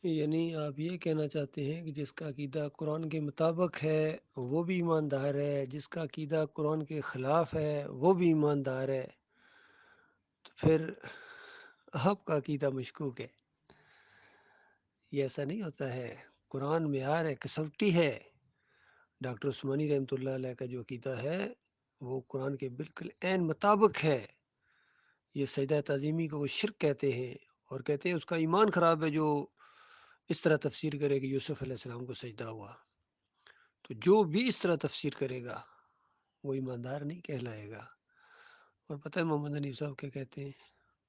یعنی آپ یہ کہنا چاہتے ہیں کہ جس کا عقیدہ قرآن کے مطابق ہے وہ بھی ایماندار ہے، جس کا عقیدہ قرآن کے خلاف ہے وہ بھی ایماندار ہے، تو پھر آپ کا عقیدہ مشکوک ہے۔ یہ ایسا نہیں ہوتا ہے، قرآن معیار ہے، کسوٹی ہے۔ ڈاکٹر عثمانی رحمۃ اللہ علیہ کا جو عقیدہ ہے وہ قرآن کے بالکل عین مطابق ہے۔ یہ سجدہ تعظیمی کو وہ شرک کہتے ہیں، اور کہتے ہیں اس کا ایمان خراب ہے جو اس طرح تفسیر کرے کہ یوسف علیہ السلام کو سجدہ ہوا۔ تو جو بھی اس طرح تفسیر کرے گا وہ ایماندار نہیں کہلائے گا۔ اور پتہ ہے محمد حنیف صاحب کیا کہتے ہیں؟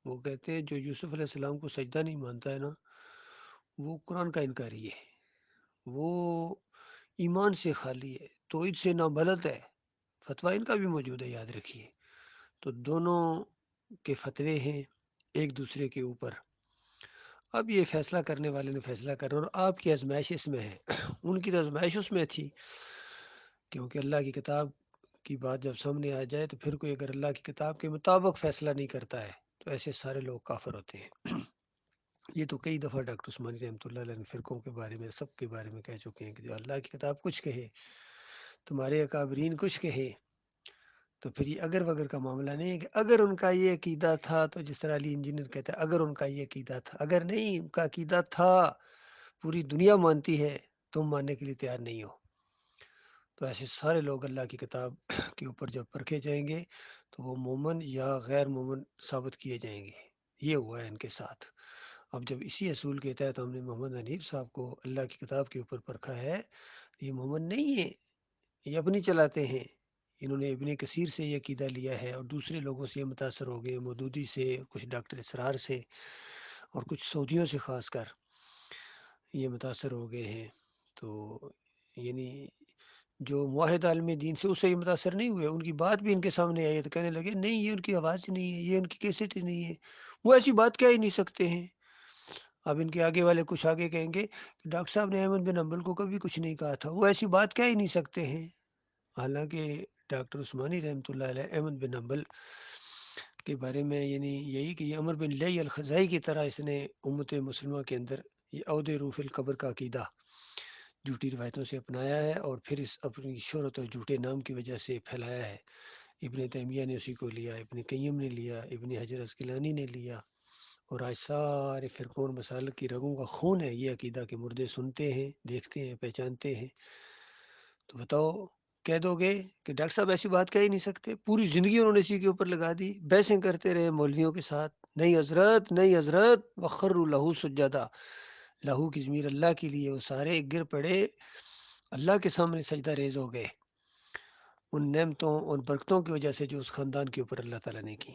وہ کہتے ہیں جو یوسف علیہ السلام کو سجدہ نہیں مانتا ہے نا، وہ قرآن کا انکاری ہے، وہ ایمان سے خالی ہے، توحید سے نابلد ہے۔ فتویٰ ان کا بھی موجود ہے، یاد رکھیے۔ تو دونوں کے فتوے ہیں ایک دوسرے کے اوپر۔ اب یہ فیصلہ کرنے والے نے فیصلہ کرنا، اور آپ کی آزمائش اس میں ہے۔ ان کی تو آزمائش اس میں تھی، کیونکہ اللہ کی کتاب کی بات جب سامنے آ جائے تو پھر کوئی اگر اللہ کی کتاب کے مطابق فیصلہ نہیں کرتا ہے تو ایسے سارے لوگ کافر ہوتے ہیں۔ یہ تو کئی دفعہ ڈاکٹر عثمانی رحمۃ اللہ علیہ نے فرقوں کے بارے میں، سب کے بارے میں کہہ چکے ہیں کہ جو اللہ کی کتاب کچھ کہے، تمہارے اکابرین کچھ کہے، تو پھر یہ اگر وگر کا معاملہ نہیں ہے کہ اگر ان کا یہ عقیدہ تھا، تو جس طرح علی انجینئر کہتا ہے اگر ان کا یہ عقیدہ تھا، اگر نہیں ان کا عقیدہ تھا، پوری دنیا مانتی ہے، تم ماننے کے لیے تیار نہیں ہو، تو ایسے سارے لوگ اللہ کی کتاب کے اوپر جب پرکھے جائیں گے تو وہ مومن یا غیر مومن ثابت کیے جائیں گے۔ یہ ہوا ہے ان کے ساتھ۔ اب جب اسی اصول کے تحت ہم نے محمد حنیف صاحب کو اللہ کی کتاب کے اوپر پرکھا ہے، یہ مومن نہیں ہے، یہ اپنی چلاتے ہیں۔ انہوں نے ابن کثیر سے یہ عقیدہ لیا ہے، اور دوسرے لوگوں سے یہ متاثر ہو گئے، مودودی سے، کچھ ڈاکٹر اسرار سے، اور کچھ سعودیوں سے خاص کر یہ متاثر ہو گئے ہیں۔ تو یعنی جو موحد عالم دین سے اس سے یہ متاثر نہیں ہوئے، ان کی بات بھی ان کے سامنے آئی تو کہنے لگے نہیں یہ ان کی آواز ہی نہیں ہے، یہ ان کی کیسٹ ہی نہیں ہے، وہ ایسی بات کہہ ہی نہیں سکتے ہیں۔ اب ان کے آگے والے کچھ آگے کہیں گے کہ ڈاکٹر صاحب نے احمد بن حنبل کو کبھی کچھ نہیں کہا تھا، وہ ایسی بات کہہ ہی نہیں سکتے ہیں۔ حالانکہ ڈاکٹر عثمانی رحمۃ اللہ علیہ احمد بن حنبل کے بارے میں یعنی یہی کہ یہ عمر بن لی الخزائی کی طرح اس نے امت مسلمہ کے اندر یہ عہد روف القبر کا عقیدہ جھوٹی روایتوں سے اپنایا ہے، اور پھر اس اپنی شہرت اور جھوٹے نام کی وجہ سے پھیلایا ہے۔ ابن تیمیہ نے اسی کو لیا، ابن قیم نے لیا، ابن حجر اسقلانی نے لیا، اور آج سارے فرقون مسالک کی رگوں کا خون ہے یہ عقیدہ کہ مردے سنتے ہیں، دیکھتے ہیں، پہچانتے ہیں۔ تو بتاؤ، کہہ دو گے کہ ڈاکٹر صاحب ایسی بات کہہ ہی نہیں سکتے؟ پوری زندگی انہوں نے اسی کے اوپر لگا دی، بحثیں کرتے رہے مولویوں کے ساتھ، نہیں حضرت نہیں حضرت، وخروا لہو سجدہ، لہو کی ضمیر اللہ کے لیے، وہ سارے گر پڑے، اللہ کے سامنے سجدہ ریز ہو گئے ان نعمتوں اور برکتوں کی وجہ سے جو اس خاندان کے اوپر اللہ تعالیٰ نے کی۔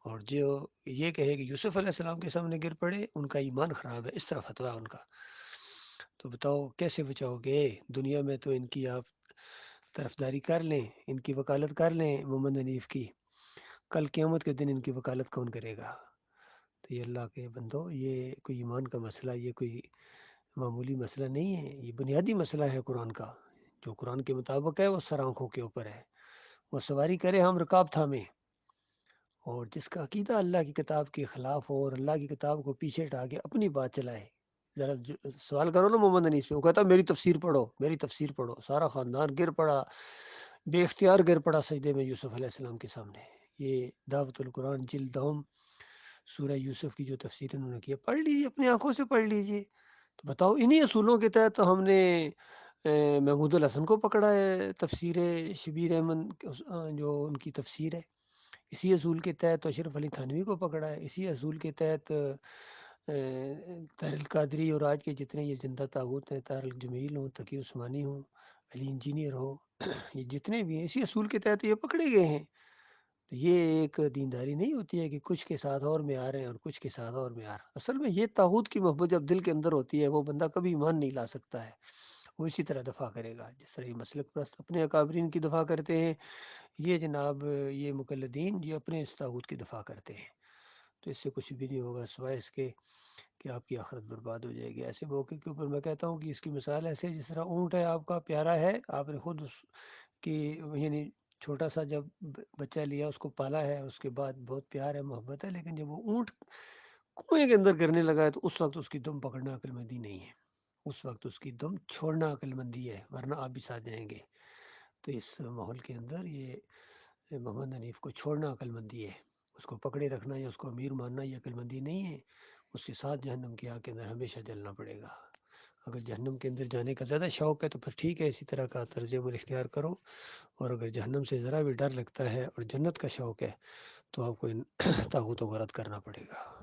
اور جو یہ کہے کہ یوسف علیہ السلام کے سامنے گر پڑے ان کا ایمان خراب ہے، اس طرح فتویٰ ان کا۔ تو بتاؤ کیسے بچاؤ گے؟ دنیا میں تو ان کی آپ طرفداری کر لیں، ان کی وکالت کر لیں محمد حنیف کی، کل قیامت کے دن ان کی وکالت کون کرے گا؟ تو یہ اللہ کے بندو، یہ کوئی ایمان کا مسئلہ، یہ کوئی معمولی مسئلہ نہیں ہے، یہ بنیادی مسئلہ ہے قرآن کا۔ جو قرآن کے مطابق ہے وہ سر آنکھوں کے اوپر ہے، وہ سواری کرے ہم رکاب تھامیں۔ اور جس کا عقیدہ اللہ کی کتاب کے خلاف ہو اور اللہ کی کتاب کو پیچھے ہٹا کے اپنی بات چلائے، ذرا سوال کرو نا محمد انیس پہ، وہ کہتا میری تفسیر پڑھو، میری تفسیر پڑھو، سارا خاندان گر پڑا، بے اختیار گر پڑا سجدے میں یوسف علیہ السلام کے سامنے۔ یہ دعوت القرآن جلد دوم سورہ یوسف کی جو تفسیر انہوں نے کی ہے، پڑھ لیجیے، اپنی آنکھوں سے پڑھ لیجیے۔ تو بتاؤ انہی اصولوں کے تحت تو ہم نے محمود الحسن کو پکڑا ہے، تفسیر شبیر احمد جو ان کی تفسیر ہے، اسی اصول کے تحت اشرف علی تھانوی کو پکڑا ہے، اسی اصول کے تحت طاہر القادری اور آج کے جتنے یہ زندہ طاغوت ہیں، طاہر الجمیل ہوں، تقی عثمانی ہوں، علی انجینئر ہو، یہ جتنے بھی ہیں اسی اصول کے تحت یہ پکڑے گئے ہیں۔ تو یہ ایک دینداری نہیں ہوتی ہے کہ کچھ کے ساتھ اور میں آ رہے ہیں اور کچھ کے ساتھ اور میں آ رہا۔ اصل میں یہ طاغوت کی محبت جب دل کے اندر ہوتی ہے وہ بندہ کبھی ایمان نہیں لا سکتا ہے، وہ اسی طرح دفاع کرے گا جس طرح یہ مسلک پرست اپنے اکابرین کی دفاع کرتے ہیں، یہ جناب یہ مقلدین یہ اپنے اس طاغوت کی دفاع کرتے ہیں۔ تو اس سے کچھ بھی نہیں ہوگا سوائے اس کے کہ آپ کی آخرت برباد ہو جائے گی۔ ایسے موقع کے اوپر میں کہتا ہوں کہ اس کی مثال ایسے جس طرح اونٹ ہے آپ کا پیارا ہے، آپ نے خود اس کی یعنی چھوٹا سا جب بچہ لیا، اس کو پالا ہے، اس کے بعد بہت پیار ہے، محبت ہے، لیکن جب وہ اونٹ کنویں کے اندر گرنے لگا ہے تو اس وقت اس کی دم پکڑنا عقل مندی نہیں ہے، اس وقت اس کی دم چھوڑنا عقل مندی ہے، ورنہ آپ بھی ساتھ جائیں گے۔ تو اس ماحول کے اندر یہ محمد حنیف کو چھوڑنا عقل مندی ہے، اس کو پکڑے رکھنا یا اس کو امیر ماننا یہ عقل مندی نہیں ہے۔ اس کے ساتھ جہنم کی آگ کے اندر ہمیشہ جلنا پڑے گا۔ اگر جہنم کے اندر جانے کا زیادہ شوق ہے تو پھر ٹھیک ہے، اسی طرح کا طرز عمل اختیار کرو، اور اگر جہنم سے ذرا بھی ڈر لگتا ہے اور جنت کا شوق ہے تو آپ کو ان طاغوت و غرض کرنا پڑے گا۔